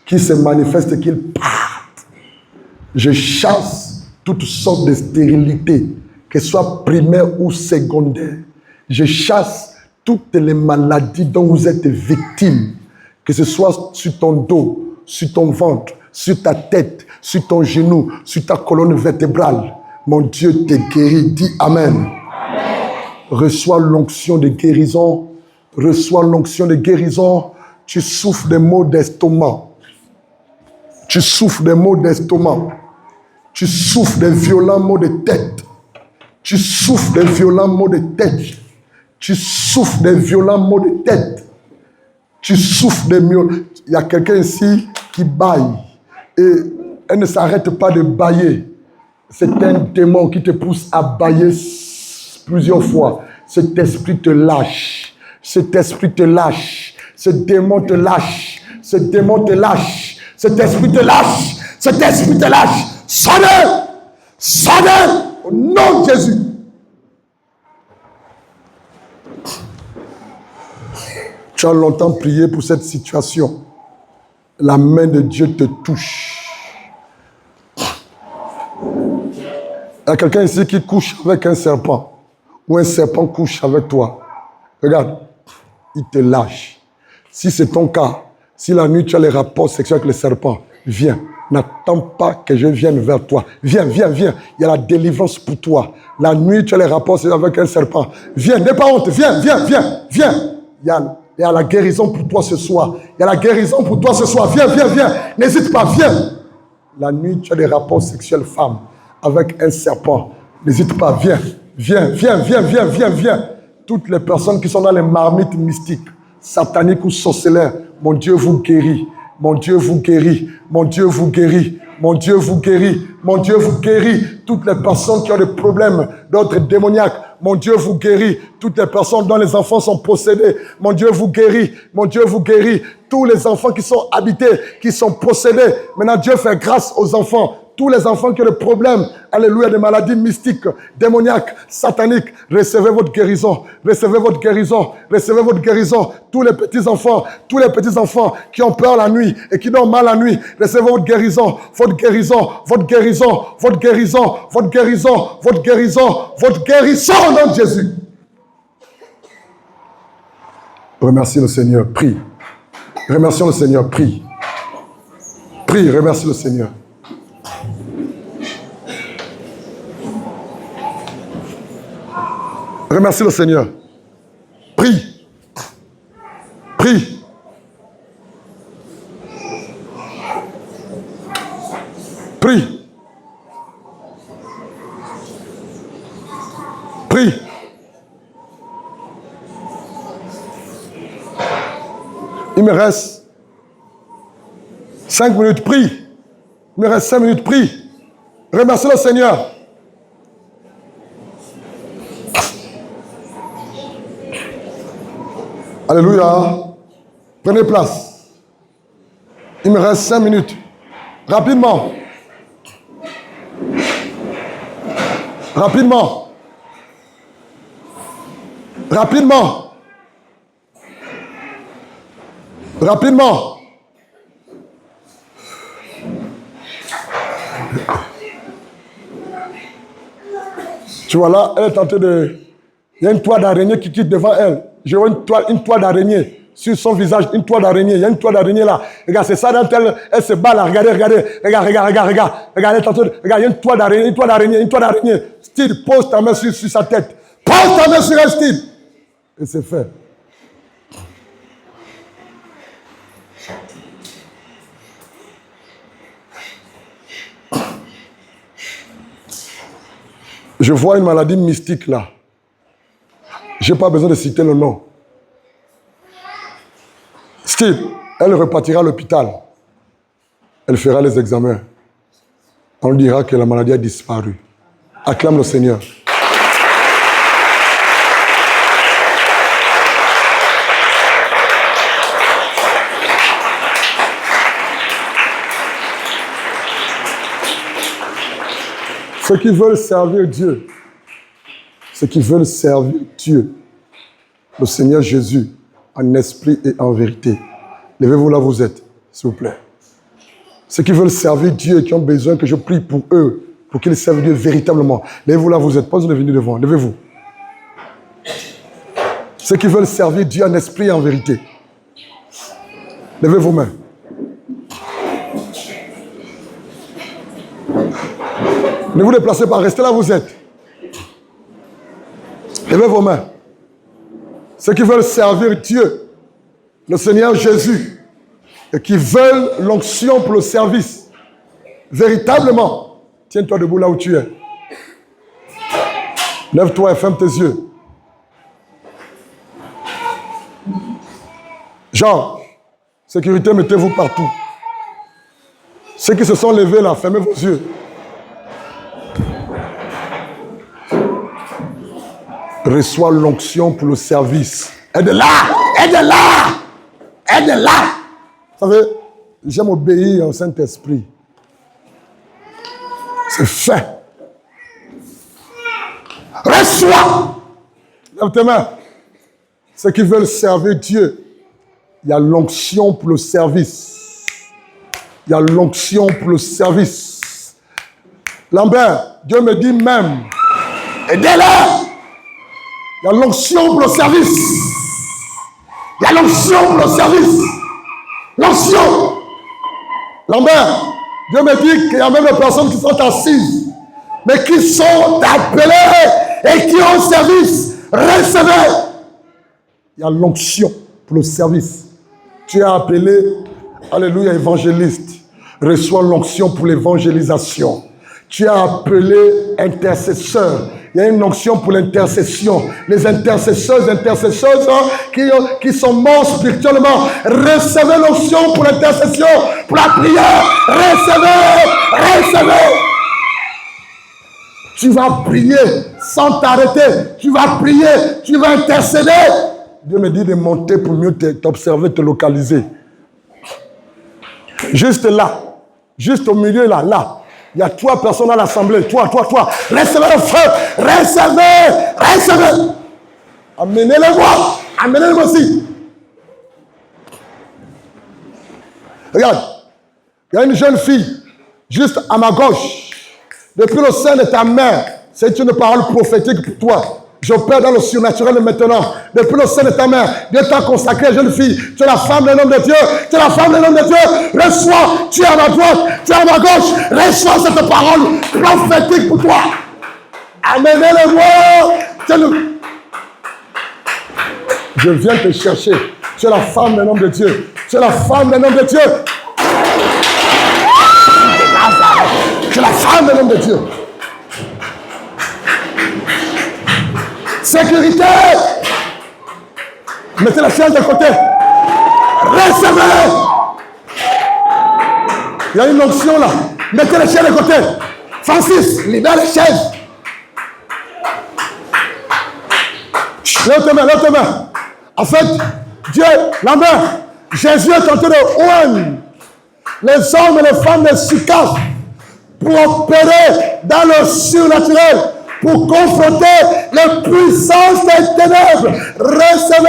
Qu'il se manifeste et qu'il parte. Je chasse toutes sortes de stérilités, qu'elles soient primaires ou secondaires. Je chasse toutes les maladies dont vous êtes victime, que ce soit sur ton dos, sur ton ventre, sur ta tête, sur ton genou, sur ta colonne vertébrale. Mon Dieu te guérit. Dis Amen. Amen. Reçois l'onction de guérison. Reçois l'onction de guérison. Tu souffres des maux d'estomac. Tu souffres des maux d'estomac. Tu souffres des violents maux de tête. Tu souffres des violents maux de tête. Tu souffres des violents maux de tête. Tu souffres des maux. Il y a quelqu'un ici qui baille. Et elle ne s'arrête pas de bailler. C'est un démon qui te pousse à bailler plusieurs fois. Cet esprit te lâche. Cet esprit te lâche. Ce démon te lâche. Ce démon te lâche. Cet esprit te lâche. Cet esprit te lâche. Sonnez! Sonnez! Au nom de Jésus. Tu as longtemps prié pour cette situation. La main de Dieu te touche. Il y a quelqu'un ici qui couche avec un serpent. Ou un serpent couche avec toi. Regarde, il te lâche. Si c'est ton cas, si la nuit tu as les rapports sexuels avec le serpent, viens. N'attends pas que je vienne vers toi. Viens, viens, viens. Il y a la délivrance pour toi. La nuit tu as les rapports sexuels avec un serpent. Viens, n'aie pas honte. Viens, viens, viens, viens. Il y a la guérison pour toi ce soir. Il y a la guérison pour toi ce soir. Viens, viens, viens. N'hésite pas, viens. La nuit tu as des rapports sexuels femmes avec un serpent. N'hésite pas, viens. Viens, viens, viens, viens, viens, viens. Toutes les personnes qui sont dans les marmites mystiques, sataniques ou sorcellaires, mon Dieu vous guérit. Mon Dieu vous guérit. Mon Dieu vous guérit. Mon Dieu vous guérit. Mon Dieu vous guérit. Toutes les personnes qui ont des problèmes d'ordre démoniaque, mon Dieu vous guérit. Toutes les personnes dont les enfants sont possédés, mon Dieu vous guérit. Mon Dieu vous guérit. Tous les enfants qui sont habités, qui sont possédés. Maintenant, Dieu fait grâce aux enfants. Tous les enfants qui ont des problèmes, alléluia, des maladies mystiques, démoniaques, sataniques, recevez votre guérison, recevez votre guérison, recevez votre guérison. Tous les petits-enfants qui ont peur la nuit et qui dorment mal la nuit, recevez votre guérison, votre guérison, votre guérison, votre guérison, votre guérison, votre guérison, votre guérison au nom de Jésus. Remercie le Seigneur, prie. Remercions le Seigneur, prie. Prie, remercie le Seigneur. Remercie le Seigneur. Prie. Prie. Prie. Prie. Il me reste 5 minutes, prie. Il me reste 5 minutes, prie. Remercie le Seigneur. Alléluia. Prenez place. Il me reste 5 minutes. Rapidement. Rapidement. Rapidement. Rapidement. Tu vois là, elle est en train de... Il y a une toile d'araignée qui quitte devant elle. Je vois une toile d'araignée sur son visage, une toile d'araignée. Il y a une toile d'araignée là. Regarde, c'est ça, elle se bat là. Regardez, regardez. Regarde, regarde, regarde, regarde. Regarde, elle est en train de... Regarde, il y a une toile d'araignée, une toile d'araignée, une toile d'araignée. Steve, pose ta main sur sa tête. Pose ta main sur elle, Steve. Et c'est fait. Je vois une maladie mystique là. Je n'ai pas besoin de citer le nom. Steve, elle repartira à l'hôpital. Elle fera les examens. On lui dira que la maladie a disparu. Acclame le Seigneur. Ceux qui veulent servir Dieu, ceux qui veulent servir Dieu, le Seigneur Jésus, en esprit et en vérité. Levez-vous là où vous êtes, s'il vous plaît. Ceux qui veulent servir Dieu et qui ont besoin que je prie pour eux, pour qu'ils servent Dieu véritablement. Levez-vous là où vous êtes, pas besoin de venir devant, levez-vous. Ceux qui veulent servir Dieu en esprit et en vérité. Levez vos mains. Ne vous déplacez pas, restez là où vous êtes. Levez vos mains. Ceux qui veulent servir Dieu, le Seigneur Jésus, et qui veulent l'onction pour le service, véritablement, tiens-toi debout là où tu es. Lève-toi et ferme tes yeux. Jean, sécurité, mettez-vous partout. Ceux qui se sont levés là, fermez vos yeux. Reçois l'onction pour le service. Aide-la! Aide-la! Aide-la! Vous savez, j'aime obéir au Saint-Esprit. C'est fait. Reçois! Lève tes mains. Ceux qui veulent servir Dieu, il y a l'onction pour le service. Il y a l'onction pour le service. Lambert, Dieu me dit même, aidez-les. Il y a l'onction pour le service. Il y a l'onction pour le service. L'onction. Lambert, Dieu me dit qu'il y a même des personnes qui sont assises, mais qui sont appelées et qui ont service. Recevez. Il y a l'onction pour le service. Tu es appelé, alléluia, évangéliste. Reçois l'onction pour l'évangélisation. Tu es appelé intercesseur. Il y a une onction pour l'intercession. Les intercesseuses qui sont morts spirituellement, recevez l'onction pour l'intercession, pour la prière. Recevez. Tu vas prier sans t'arrêter. Tu vas prier, tu vas intercéder. Dieu me dit de monter pour mieux t'observer, te localiser. Juste là, juste au milieu là. Il y a 3 personnes à l'assemblée. Toi. Recevez le feu. Recevez. Amenez-les-moi. Amenez-les-moi aussi. Regarde. Il y a une jeune fille juste à ma gauche. Depuis le sein de ta mère, c'est une parole prophétique pour toi. J'opère dans le surnaturel maintenant. Depuis le sein de ta mère, Dieu t'a consacré, jeune fille. Tu es la femme d'un homme de Dieu. Reçois. Tu es à ma droite, tu es à ma gauche. Reçois cette parole prophétique pour toi. Amenez-le-moi. Je viens te chercher. Tu es la femme d'un homme de Dieu. Tu es la femme d'un homme de Dieu. Tu es la femme d'un homme de Dieu. Sécurité. Mettez la chaise de côté. Recevez. Il y a une onction là. Mettez les chaises de côté. Francis, libère les chaises. Lève tes mains. En fait, Dieu, la main, Jésus est tenté de oindre les hommes et les femmes de Sycas pour opérer dans le surnaturel, pour confronter les puissances des ténèbres. Recevez.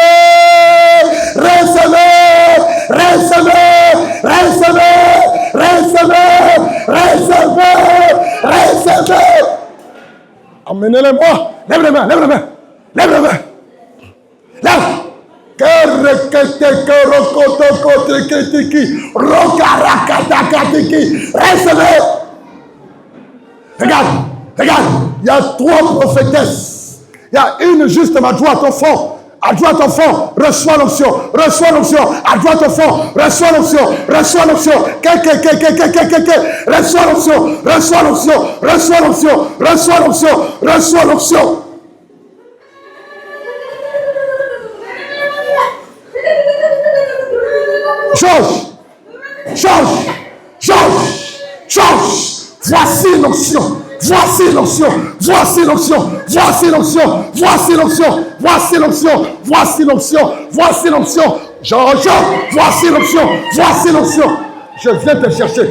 Amenez-les-moi. Lève les mains. Lève. Recevez. Regarde. Il y a 3 prophétesses. Il y a une juste à ma droite au fond. À droite au fond, reçois l'onction. À droite au fond, reçois l'onction. Reçois l'onction. Change. Voici l'onction. Jean, voici l'onction. Je viens te chercher.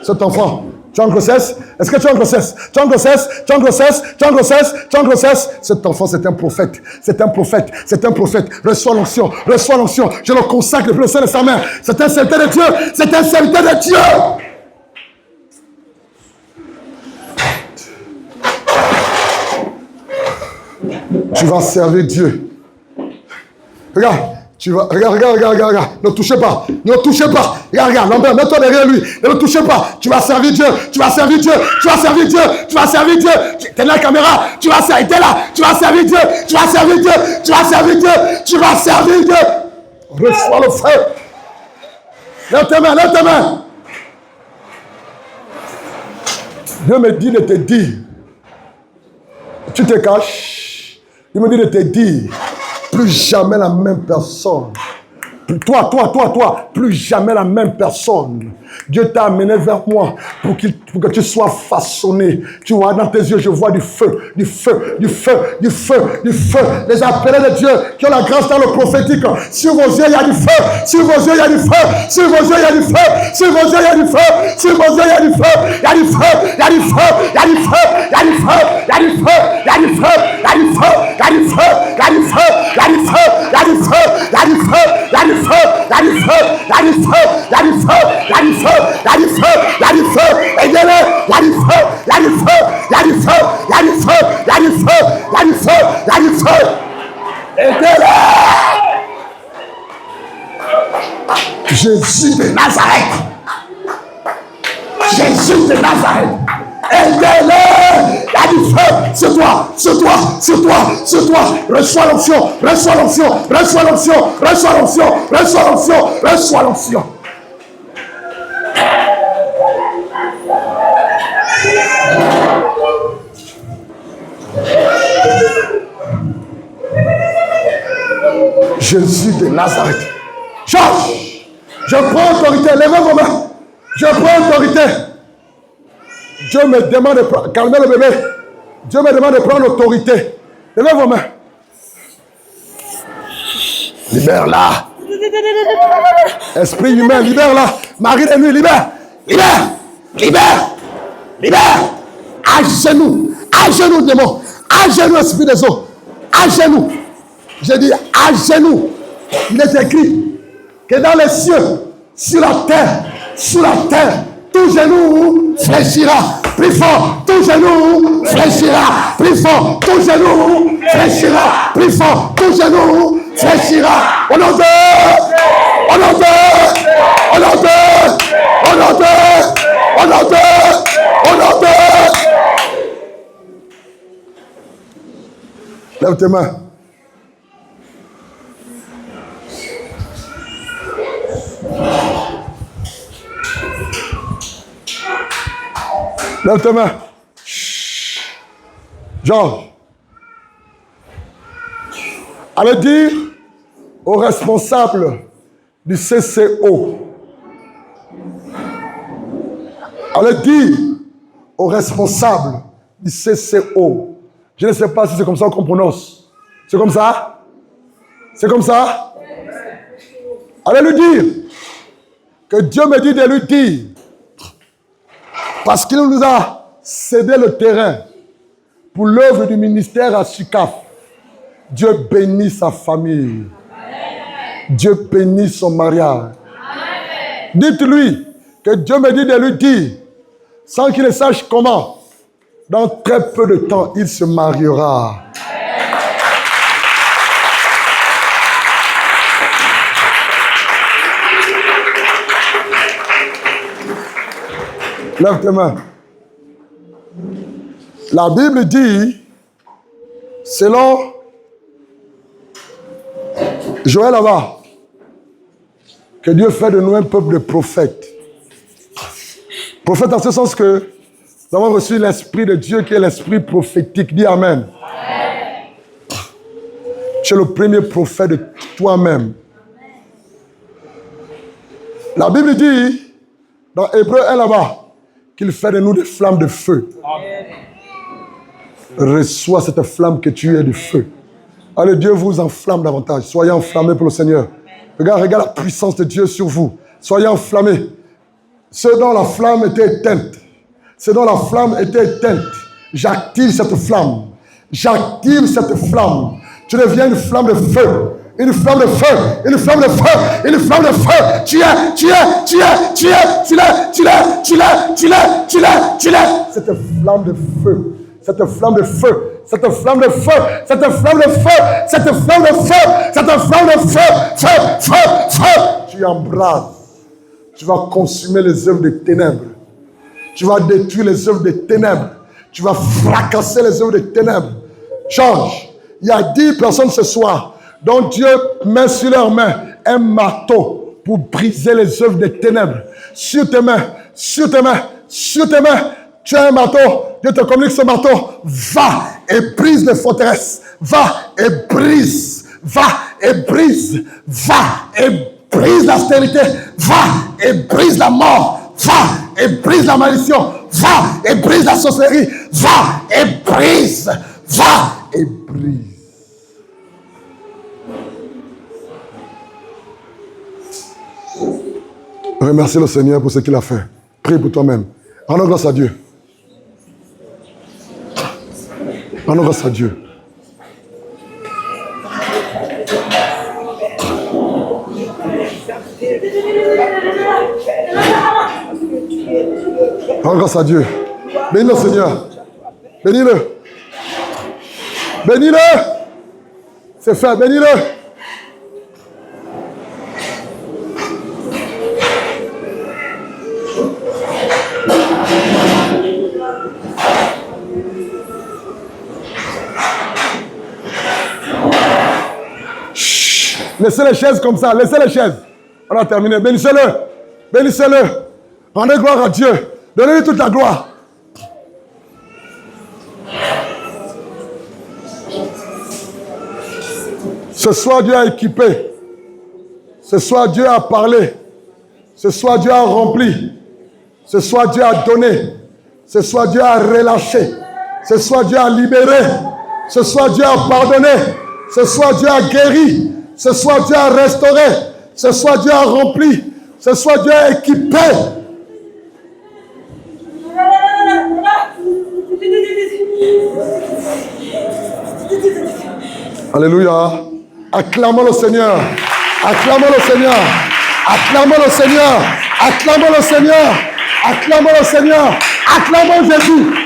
Cet enfant, tu es en grossesse? Est-ce que tu es en grossesse? Tu es en grossesse? Cet enfant, c'est un prophète. Reçois l'onction. Je le consacre le sein de sa main. C'est un serviteur de Dieu. Tu vas servir Dieu. Regarde. Regarde. Ne touchez pas. Regarde. Lambert, mets-toi derrière lui. Ne le touchez pas. Tu vas servir Dieu. Tu vas servir Dieu. T'es la caméra. Tu vas servir Dieu. Reçois le feu. Lève tes mains. Dieu me dit de te dire. Tu te caches. Il me dit de te dire. Plus jamais la même personne. Toi, plus jamais la même personne. Dieu t'a amené vers moi pour que tu sois façonné. Tu vois, dans tes yeux, je vois du feu. Les appelés de Dieu qui ont la grâce dans le prophétique. Sur vos yeux, il y a du feu. Il y a du feu. feu, il y a du feu, il y a du feu, il y a du feu, aidez-le, il y a du feu, il y a du feu, il y a du feu, il y a du feu, il y a du feu, il y a du feu, il y a du feu, aidez-le. Jésus de Nazareth. Jésus de Nazareth. Aidez-le. Il y a du feu sur toi, sur toi, sur toi, sur toi. Reçois l'onction, reçois l'onction, reçois l'onction, reçois l'onction, reçois l'onction, reçois l'onction. Jésus de Nazareth. Change. Je prends autorité. Levez vos mains. Je prends autorité. Dieu me demande de prendre. Calmez le bébé. Dieu me demande de prendre autorité. Levez vos mains. Libère-la. Esprit humain, libère-la. Marie de nuit, libère. Libère. Libère. Libère. À genoux. À genoux, démon. À genoux, esprit des eaux. À genoux. J'ai dit à genoux. Il est écrit que dans les cieux, sur la terre, tout genou fléchira. Plus fort, tout genou fléchira. Plus fort, tout genou fléchira. Plus fort, tout genou fléchira. Au nom de, au nom de, au nom de, au nom de, au nom de, au nom de. Lève tes mains. Lève tes mains. Georges. Allez dire aux responsables du CCO. Allez dire aux responsables du CCO. Je ne sais pas si c'est comme ça qu'on prononce. C'est comme ça? C'est comme ça? Allez lui dire que Dieu me dit de lui dire, parce qu'il nous a cédé le terrain pour l'œuvre du ministère à SUCAF. Dieu bénit sa famille. Dieu bénit son mariage. Dites-lui que Dieu me dit de lui dire, sans qu'il ne sache comment, dans très peu de temps, il se mariera. Lève tes mains. La Bible dit, selon Joël là-bas, que Dieu fait de nous un peuple de prophètes. Prophètes en ce sens que nous avons reçu l'Esprit de Dieu qui est l'Esprit prophétique. Dis Amen. Tu es le premier prophète de toi-même. La Bible dit, dans Hébreu 1 là-bas, qu'il fait de nous des flammes de feu. Reçois cette flamme que tu es du feu. Allez, Dieu vous enflamme davantage. Soyez enflammés pour le Seigneur. Regarde la puissance de Dieu sur vous. Soyez enflammés. Ceux dont la flamme était éteinte. Ceux dont la flamme était éteinte. J'active cette flamme. J'active cette flamme. Tu deviens une flamme de feu. Une flamme de feu, une flamme de feu, une flamme de feu. Tu es. Cette flamme de feu, cette flamme de feu, cette flamme de feu, cette flamme de feu, cette flamme de feu, cette flamme de feu, feu. Tu embrases. Tu vas consumer les œuvres des ténèbres. Tu vas détruire les œuvres des ténèbres. Tu vas fracasser les œuvres des ténèbres. Change. Il y a 10 personnes ce soir dont Dieu met sur leurs mains un marteau pour briser les œuvres des ténèbres. Sur tes mains, sur tes mains, sur tes mains, tu as un marteau. Dieu te communique ce marteau. Va et brise les forteresses. Va et brise. Va et brise. Va et brise la stérilité. Va et brise la mort. Va et brise la malédiction. Va et brise la sorcellerie. Va et brise. Va et brise. Remercie le Seigneur pour ce qu'il a fait. Prie pour toi-même. Rendons grâce à Dieu. Rendons grâce à Dieu. Rends grâce à Dieu. Bénis le Seigneur. Bénis-le. Bénis-le. C'est fait. Bénis-le. Laissez les chaises comme ça. Laissez les chaises. On a terminé. Bénissez-le. Bénissez-le. Rendez gloire à Dieu. Donnez-lui toute la gloire. Ce soir, Dieu a équipé. Ce soir, Dieu a parlé. Ce soir, Dieu a rempli. Ce soir, Dieu a donné. Ce soir, Dieu a relâché. Ce soir, Dieu a libéré. Ce soir, Dieu a pardonné. Ce soir, Dieu a guéri. Ce soir, Dieu a restauré. Ce soir, Dieu a rempli. Ce soir, Dieu a équipé. Alléluia. Acclamons le Seigneur. Acclamons le Seigneur. Acclamons le Seigneur. Acclamons le Seigneur. Acclamons le Seigneur. Acclamons Jésus.